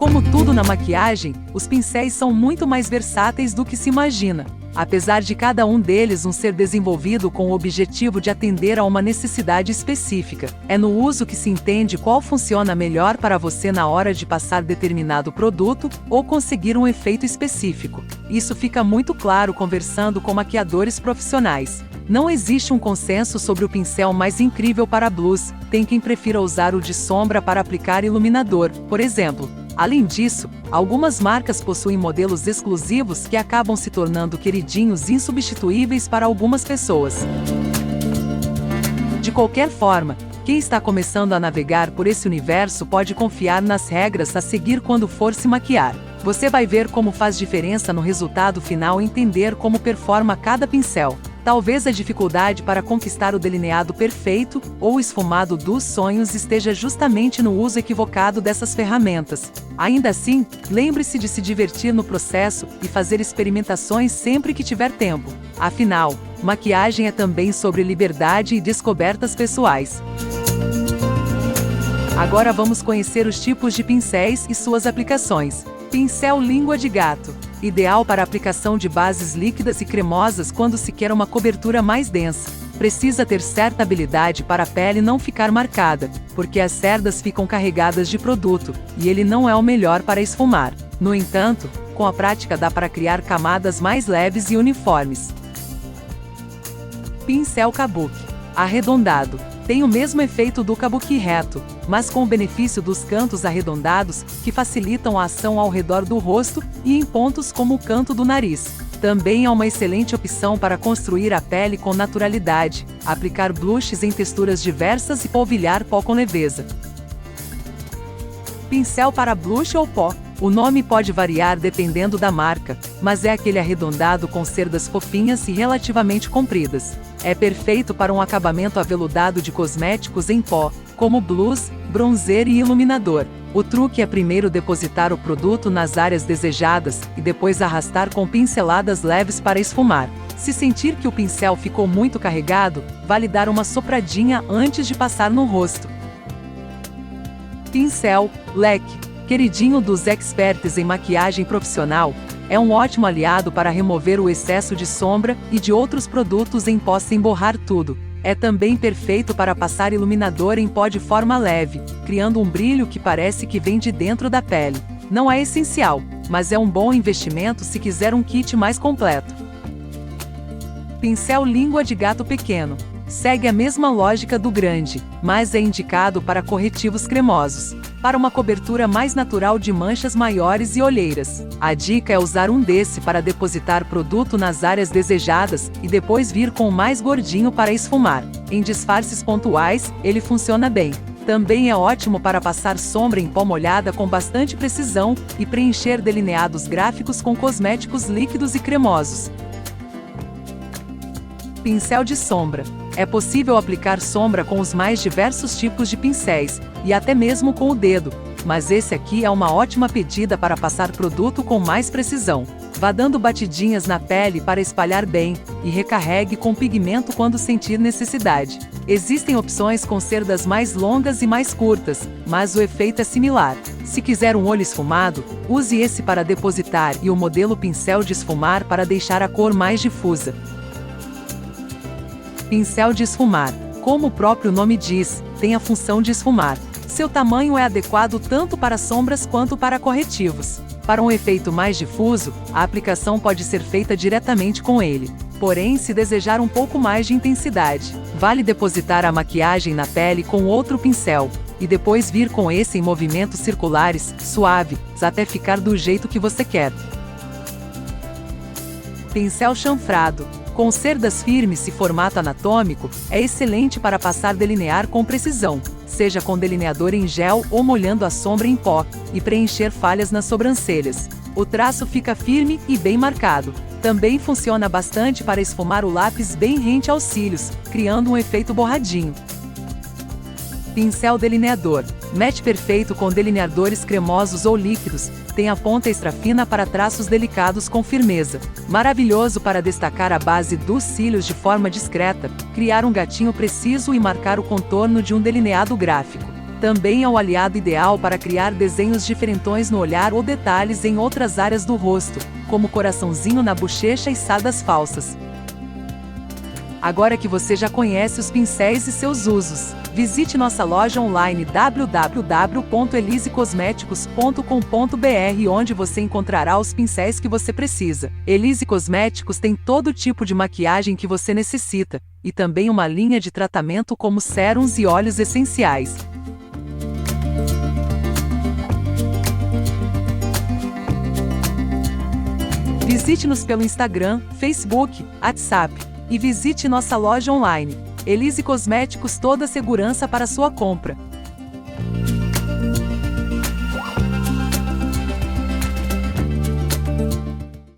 Como tudo na maquiagem, os pincéis são muito mais versáteis do que se imagina. Apesar de cada um deles ser desenvolvido com o objetivo de atender a uma necessidade específica, é no uso que se entende qual funciona melhor para você na hora de passar determinado produto ou conseguir um efeito específico. Isso fica muito claro conversando com maquiadores profissionais. Não existe um consenso sobre o pincel mais incrível para blush, tem quem prefira usar o de sombra para aplicar iluminador, por exemplo. Além disso, algumas marcas possuem modelos exclusivos que acabam se tornando queridinhos insubstituíveis para algumas pessoas. De qualquer forma, quem está começando a navegar por esse universo pode confiar nas regras a seguir quando for se maquiar. Você vai ver como faz diferença no resultado final entender como performa cada pincel. Talvez a dificuldade para conquistar o delineado perfeito ou esfumado dos sonhos esteja justamente no uso equivocado dessas ferramentas. Ainda assim, lembre-se de se divertir no processo e fazer experimentações sempre que tiver tempo. Afinal, maquiagem é também sobre liberdade e descobertas pessoais. Agora vamos conhecer os tipos de pincéis e suas aplicações. Pincel língua de gato. Ideal para aplicação de bases líquidas e cremosas quando se quer uma cobertura mais densa. Precisa ter certa habilidade para a pele não ficar marcada, porque as cerdas ficam carregadas de produto, e ele não é o melhor para esfumar. No entanto, com a prática dá para criar camadas mais leves e uniformes. Pincel kabuki. Arredondado. Tem o mesmo efeito do kabuki reto, mas com o benefício dos cantos arredondados, que facilitam a ação ao redor do rosto e em pontos como o canto do nariz. Também é uma excelente opção para construir a pele com naturalidade, aplicar blushes em texturas diversas e polvilhar pó com leveza. Pincel para blush ou pó. O nome pode variar dependendo da marca, mas é aquele arredondado com cerdas fofinhas e relativamente compridas. É perfeito para um acabamento aveludado de cosméticos em pó, como blush, bronzer e iluminador. O truque é primeiro depositar o produto nas áreas desejadas e depois arrastar com pinceladas leves para esfumar. Se sentir que o pincel ficou muito carregado, vale dar uma sopradinha antes de passar no rosto. Pincel leque. Queridinho dos experts em maquiagem profissional, é um ótimo aliado para remover o excesso de sombra e de outros produtos em pó sem borrar tudo. É também perfeito para passar iluminador em pó de forma leve, criando um brilho que parece que vem de dentro da pele. Não é essencial, mas é um bom investimento se quiser um kit mais completo. Pincel língua de gato pequeno. Segue a mesma lógica do grande, mas é indicado para corretivos cremosos, para uma cobertura mais natural de manchas maiores e olheiras. A dica é usar um desse para depositar produto nas áreas desejadas e depois vir com o mais gordinho para esfumar. Em disfarces pontuais, ele funciona bem. Também é ótimo para passar sombra em pó molhada com bastante precisão e preencher delineados gráficos com cosméticos líquidos e cremosos. Pincel de sombra. É possível aplicar sombra com os mais diversos tipos de pincéis, e até mesmo com o dedo, mas esse aqui é uma ótima pedida para passar produto com mais precisão. Vá dando batidinhas na pele para espalhar bem, e recarregue com pigmento quando sentir necessidade. Existem opções com cerdas mais longas e mais curtas, mas o efeito é similar. Se quiser um olho esfumado, use esse para depositar e o modelo pincel de esfumar para deixar a cor mais difusa. Pincel de esfumar. Como o próprio nome diz, tem a função de esfumar. Seu tamanho é adequado tanto para sombras quanto para corretivos. Para um efeito mais difuso, a aplicação pode ser feita diretamente com ele. Porém, se desejar um pouco mais de intensidade, vale depositar a maquiagem na pele com outro pincel, e depois vir com esse em movimentos circulares, suaves, até ficar do jeito que você quer. Pincel chanfrado. Com cerdas firmes e formato anatômico, é excelente para passar delinear com precisão, seja com delineador em gel ou molhando a sombra em pó, e preencher falhas nas sobrancelhas. O traço fica firme e bem marcado. Também funciona bastante para esfumar o lápis bem rente aos cílios, criando um efeito borradinho. Pincel delineador. Match perfeito com delineadores cremosos ou líquidos, tem a ponta extra fina para traços delicados com firmeza. Maravilhoso para destacar a base dos cílios de forma discreta, criar um gatinho preciso e marcar o contorno de um delineado gráfico. Também é o aliado ideal para criar desenhos diferentões no olhar ou detalhes em outras áreas do rosto, como coraçãozinho na bochecha e sardas falsas. Agora que você já conhece os pincéis e seus usos, visite nossa loja online www.elisecosméticos.com.br, onde você encontrará os pincéis que você precisa. Elise Cosméticos tem todo tipo de maquiagem que você necessita, e também uma linha de tratamento como sérums e óleos essenciais. Visite-nos pelo Instagram, Facebook, WhatsApp e visite nossa loja online. Elise Cosméticos, toda a segurança para sua compra.